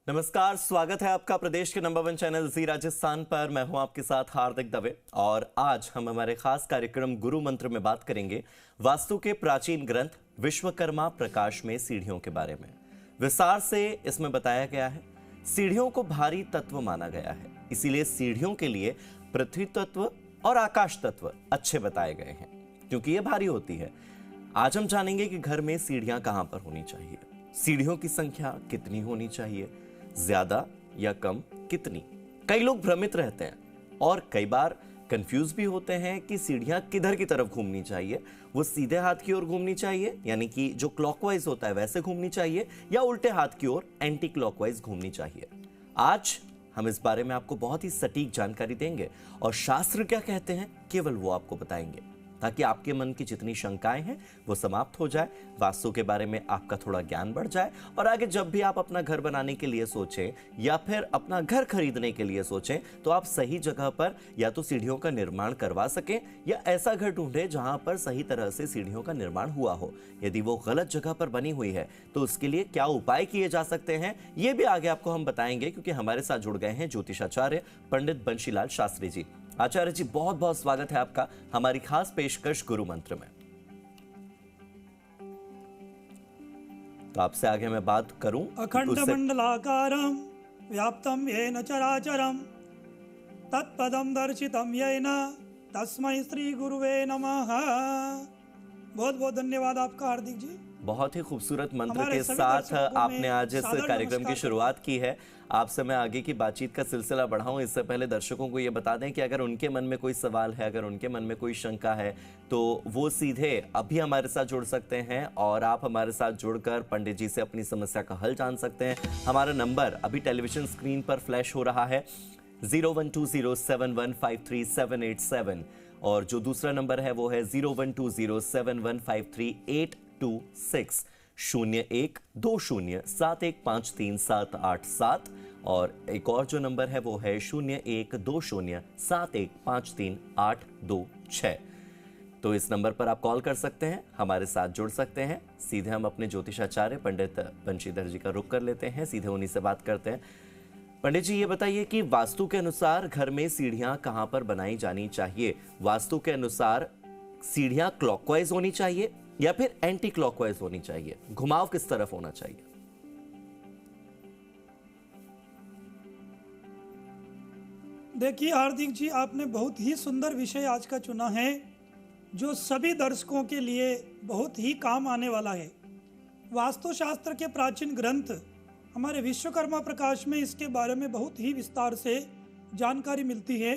नमस्कार, स्वागत है आपका प्रदेश के नंबर 1 चैनल जी राजस्थान पर। मैं हूं आपके साथ हार्दिक दवे और आज हम हमारे खास कार्यक्रम गुरु मंत्र में बात करेंगे वास्तु के प्राचीन ग्रंथ विश्वकर्मा प्रकाश में सीढ़ियों के बारे में। विस्तार से इसमें बताया गया है। सीढ़ियों को भारी तत्व माना गया है, इसीलिए सीढ़ियों के लिए पृथ्वी तत्व और आकाश तत्व अच्छे बताए गए हैं क्योंकि ये भारी होती है। आज हम जानेंगे कि घर में सीढ़ियां कहां पर होनी चाहिए, सीढ़ियों की संख्या कितनी होनी चाहिए, ज्यादा या कम कितनी। कई लोग भ्रमित रहते हैं और कई बार कंफ्यूज भी होते हैं कि सीढ़ियां किधर की तरफ घूमनी चाहिए। वो सीधे हाथ की ओर घूमनी चाहिए, यानी कि जो क्लॉकवाइज होता है वैसे घूमनी चाहिए, या उल्टे हाथ की ओर एंटी क्लॉकवाइज घूमनी चाहिए। आज हम इस बारे में आपको बहुत ही सटीक जानकारी देंगे और शास्त्र क्या कहते हैं केवल वो आपको बताएंगे, ताकि आपके मन की जितनी शंकाएं हैं वो समाप्त हो जाए, वास्तु के बारे में आपका थोड़ा ज्ञान बढ़ जाए और आगे जब भी आप अपना घर बनाने के लिए सोचें या फिर अपना घर खरीदने के लिए सोचें तो आप सही जगह पर या तो सीढ़ियों का निर्माण करवा सकें या ऐसा घर ढूंढें जहां पर सही तरह से सीढ़ियों का निर्माण हुआ हो। यदि वो गलत जगह पर बनी हुई है तो उसके लिए क्या उपाय किए जा सकते हैं ये भी आगे आपको हम बताएंगे, क्योंकि हमारे साथ जुड़ गए हैं ज्योतिषाचार्य पंडित बंशीलाल शास्त्री जी। आचार्य जी, बहुत बहुत स्वागत है आपका हमारी खास पेशकश गुरु मंत्र में। तो आपसे आगे मैं बात करूं अखंड मंडलाकारं व्याप्तं येन चराचरं तत्पदं दर्शितं येन तस्मै श्री गुरुवे नमः। बहुत बहुत धन्यवाद आपका हार्दिक जी। बहुत ही खूबसूरत मंत्र के साथ आपने आज इस कार्यक्रम की शुरुआत की है। आपसे मैं आगे की बातचीत का सिलसिला बढ़ाऊं इससे पहले दर्शकों को ये बता दें कि अगर उनके मन में कोई सवाल है, अगर उनके मन में कोई शंका है तो वो सीधे अभी हमारे साथ जुड़ सकते हैं और आप हमारे साथ जुड़कर पंडित जी से अपनी समस्या का हल जान सकते हैं। हमारा नंबर अभी टेलीविजन स्क्रीन पर फ्लैश हो रहा है 0120715387 और जो दूसरा नंबर है वो है 0120715382 012071537787 और एक और जो नंबर है वो है 0120715382 तो इस नंबर पर आप कॉल कर सकते हैं, हमारे साथ जुड़ सकते हैं। सीधे हम अपने ज्योतिषाचार्य पंडित बंशीधर जी का रुख कर लेते हैं, सीधे उन्हीं से बात करते हैं। पंडित जी, ये बताइए कि वास्तु के अनुसार घर में सीढ़ियां कहां पर बनाई जानी चाहिए? वास्तु के अनुसार सीढ़ियां क्लॉकवाइज होनी चाहिए या फिर एंटी क्लॉकवाइज होनी चाहिए? घुमाव किस तरफ होना चाहिए? देखिए हार्दिक जी, आपने बहुत ही सुंदर विषय आज का चुना है जो सभी दर्शकों के लिए बहुत ही काम आने वाला है। वास्तुशास्त्र के प्राचीन ग्रंथ हमारे विश्वकर्मा प्रकाश में इसके बारे में बहुत ही विस्तार से जानकारी मिलती है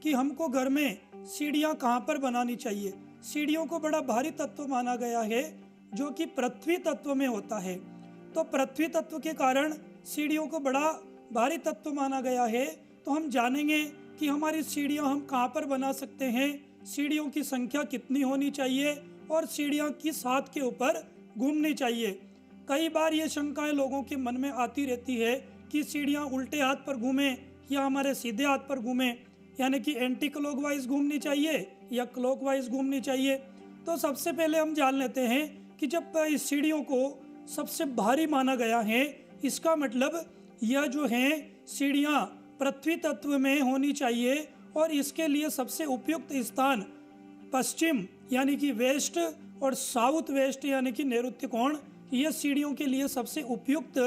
कि हमको घर में सीढ़ियां कहां पर बनानी चाहिए। सीढ़ियों को बड़ा भारी तत्व माना गया है जो कि पृथ्वी तत्व में होता है। तो पृथ्वी तत्व के कारण सीढ़ियों को बड़ा भारी तत्व माना गया है। तो हम जानेंगे कि हमारी सीढ़ियां हम कहां पर बना सकते हैं, सीढ़ियों की संख्या कितनी होनी चाहिए और सीढ़ियां किस हाथ के ऊपर घूमनी चाहिए। कई बार ये शंकाएं लोगों के मन में आती रहती है कि सीढ़ियां उल्टे हाथ पर घूमें या हमारे सीधे हाथ पर घूमें, यानी कि एंटी क्लॉकवाइज घूमनी चाहिए या क्लॉकवाइज घूमनी चाहिए। तो सबसे पहले हम जान लेते हैं कि जब इस सीढ़ियों को सबसे भारी माना गया है, इसका मतलब यह जो है सीढ़ियां पृथ्वी तत्व में होनी चाहिए और इसके लिए सबसे उपयुक्त स्थान पश्चिम यानी कि वेस्ट और साउथ वेस्ट यानी कि नैऋत्य कोण, यह सीढ़ियों के लिए सबसे उपयुक्त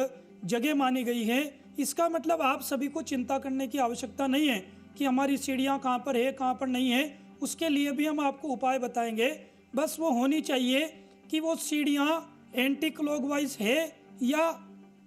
जगह मानी गई है। इसका मतलब आप सभी को चिंता करने की आवश्यकता नहीं है कि हमारी सीढ़ियां कहां पर है कहां पर नहीं है। उसके लिए भी हम आपको उपाय बताएंगे। बस वो होनी चाहिए कि वो सीढ़ियां एंटी क्लॉकवाइज है या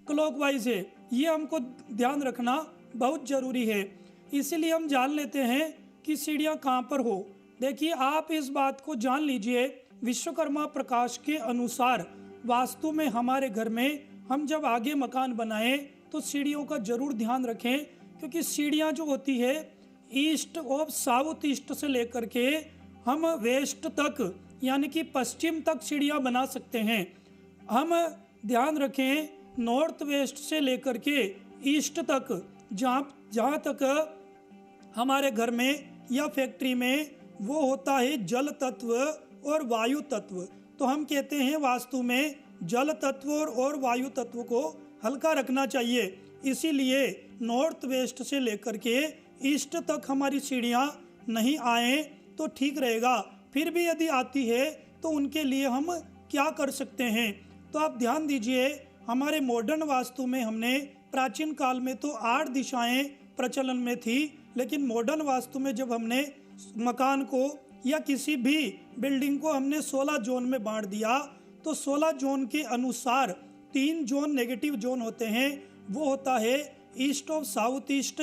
क्लॉकवाइज है, ये हमको ध्यान रखना बहुत ज़रूरी है। इसीलिए हम जान लेते हैं कि सीढ़ियां कहां पर हो। देखिए, आप इस बात को जान लीजिए, विश्वकर्मा प्रकाश के अनुसार वास्तु में हमारे घर में हम जब आगे मकान बनाएं तो सीढ़ियों का जरूर ध्यान रखें, क्योंकि सीढ़ियां जो होती है ईस्ट और साउथ ईस्ट से लेकर के हम वेस्ट तक यानी कि पश्चिम तक सीढ़ियां बना सकते हैं। हम ध्यान रखें नॉर्थ वेस्ट से लेकर के ईस्ट तक, जहाँ तक हमारे घर में या फैक्ट्री में वो होता है जल तत्व और वायु तत्व। तो हम कहते हैं वास्तु में जल तत्व और वायु तत्व को हल्का रखना चाहिए। इसीलिए नॉर्थ वेस्ट से लेकर के ईस्ट तक हमारी सीढ़ियाँ नहीं आए तो ठीक रहेगा। फिर भी यदि आती है तो उनके लिए हम क्या कर सकते हैं? तो आप ध्यान दीजिए, हमारे मॉडर्न वास्तु में हमने प्राचीन काल में तो 8 दिशाएं प्रचलन में थी, लेकिन मॉडर्न वास्तु में जब हमने मकान को या किसी भी बिल्डिंग को हमने 16 जोन में बांट दिया तो 16 जोन के अनुसार 3 जोन नेगेटिव जोन होते हैं। वो होता है east of south east,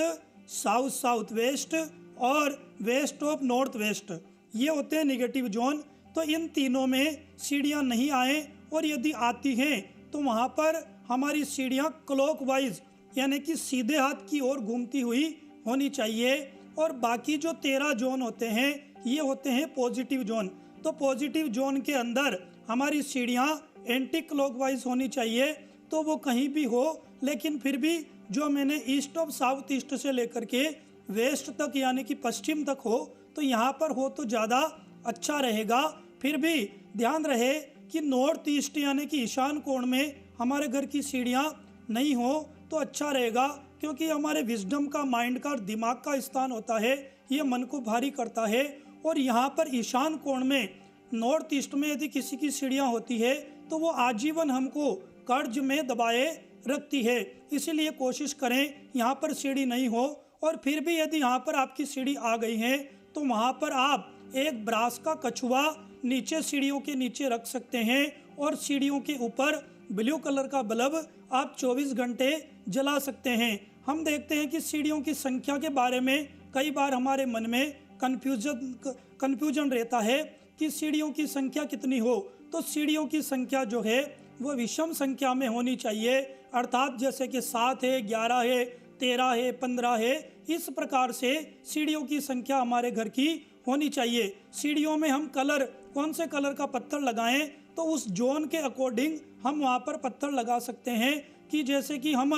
south south west और वेस्ट ऑफ नॉर्थ वेस्ट। ये होते हैं नेगेटिव जोन। तो इन तीनों में सीढ़ियाँ नहीं आए और यदि आती हैं तो वहाँ पर हमारी सीढ़ियाँ क्लॉकवाइज यानी कि सीधे हाथ की ओर घूमती हुई होनी चाहिए। और बाकी जो 13 जोन होते हैं ये होते हैं पॉजिटिव जोन। तो पॉजिटिव जोन के अंदर हमारी सीढ़ियाँ एंटी क्लॉकवाइज होनी चाहिए। तो वो कहीं भी हो, लेकिन फिर भी जो मैंने ईस्ट ऑफ साउथ ईस्ट से लेकर के वेस्ट तक यानी कि पश्चिम तक हो तो यहाँ पर हो तो ज़्यादा अच्छा रहेगा। फिर भी ध्यान रहे कि नॉर्थ ईस्ट यानी कि ईशान कोण में हमारे घर की सीढ़ियाँ नहीं हो तो अच्छा रहेगा, क्योंकि हमारे विजडम का, माइंड का और दिमाग का स्थान होता है, ये मन को भारी करता है। और यहाँ पर ईशान कोण में नॉर्थ ईस्ट में यदि किसी की सीढ़ियाँ होती है तो वो आजीवन हमको कर्ज में दबाए रखती है। इसीलिए कोशिश करें यहाँ पर सीढ़ी नहीं हो। और फिर भी यदि यहाँ पर आपकी सीढ़ी आ गई है तो वहाँ पर आप एक ब्रास का कछुआ नीचे सीढ़ियों के नीचे रख सकते हैं और सीढ़ियों के ऊपर ब्लू कलर का बल्ब आप 24 घंटे जला सकते हैं। हम देखते हैं कि सीढ़ियों की संख्या के बारे में कई बार हमारे मन में कन्फ्यूजन रहता है कि सीढ़ियों की संख्या कितनी हो। तो सीढ़ियों की संख्या जो है वो विषम संख्या में होनी चाहिए, अर्थात जैसे कि 7 है, 11 है, 13 है, 15 है, इस प्रकार से सीढ़ियों की संख्या हमारे घर की होनी चाहिए। सीढ़ियों में हम कलर, कौन से कलर का पत्थर लगाएं तो उस जोन के अकॉर्डिंग हम वहाँ पर पत्थर लगा सकते हैं। कि जैसे कि हम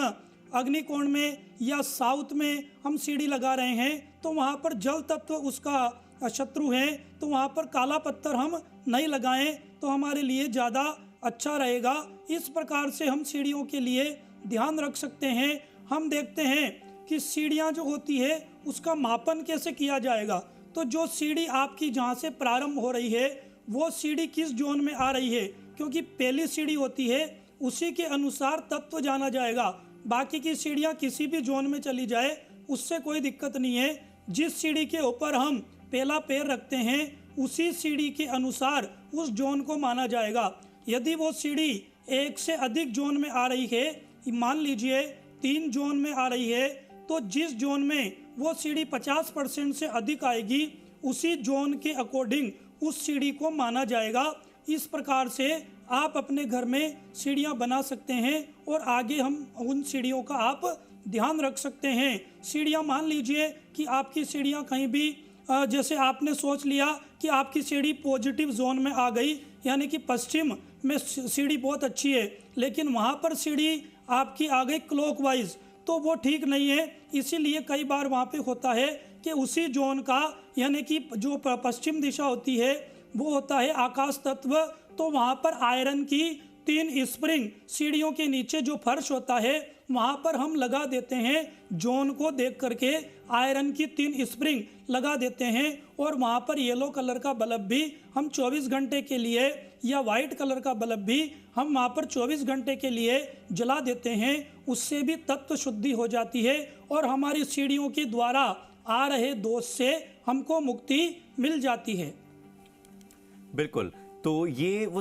अग्निकोण में या साउथ में हम सीढ़ी लगा रहे हैं तो वहाँ पर जल तत्व उसका शत्रु है, तो वहाँ पर काला पत्थर हम नहीं लगाएं तो हमारे लिए ज़्यादा अच्छा रहेगा। इस प्रकार से हम सीढ़ियों के लिए ध्यान रख सकते हैं। हम देखते हैं कि सीढ़ियाँ जो होती है उसका मापन कैसे किया जाएगा। तो जो सीढ़ी आपकी जहाँ से प्रारंभ हो रही है वो सीढ़ी किस जोन में आ रही है, क्योंकि पहली सीढ़ी होती है उसी के अनुसार तत्व जाना जाएगा। बाकी की सीढ़ियाँ किसी भी जोन में चली जाए उससे कोई दिक्कत नहीं है। जिस सीढ़ी के ऊपर हम पहला पैर रखते हैं उसी सीढ़ी के अनुसार उस जोन को माना जाएगा। यदि वो सीढ़ी एक से अधिक जोन में आ रही है, मान लीजिए 3 जोन में आ रही है, तो जिस जोन में वो सीढ़ी 50% से अधिक आएगी उसी जोन के अकॉर्डिंग उस सीढ़ी को माना जाएगा। इस प्रकार से आप अपने घर में सीढ़ियाँ बना सकते हैं और आगे हम उन सीढ़ियों का आप ध्यान रख सकते हैं। सीढ़ियाँ, मान लीजिए कि आपकी सीढ़ियाँ कहीं भी जैसे आपने सोच लिया कि आपकी सीढ़ी पॉजिटिव जोन में आ गई, यानी कि पश्चिम में सीढ़ी बहुत अच्छी है, लेकिन वहाँ पर सीढ़ी आपकी आ गई क्लॉकवाइज, तो वो ठीक नहीं है। इसीलिए कई बार वहाँ पे होता है कि उसी जोन का, यानी कि जो पश्चिम दिशा होती है वो होता है आकाश तत्व, तो वहाँ पर आयरन की 3 स्प्रिंग सीढ़ियों के नीचे जो फर्श होता है वहाँ पर हम लगा देते हैं। जोन को देख करके आयरन की 3 स्प्रिंग लगा देते हैं और वहाँ पर येलो कलर का बल्ब भी हम 24 घंटे के लिए या वाइट कलर का बल्ब भी हम वहाँ पर 24 घंटे के लिए जला देते हैं। उससे भी तत्व शुद्धि हो जाती है और हमारी सीढ़ियों के द्वारा आ रहे दोष से हमको मुक्ति मिल जाती है। बिल्कुल, तो ये वो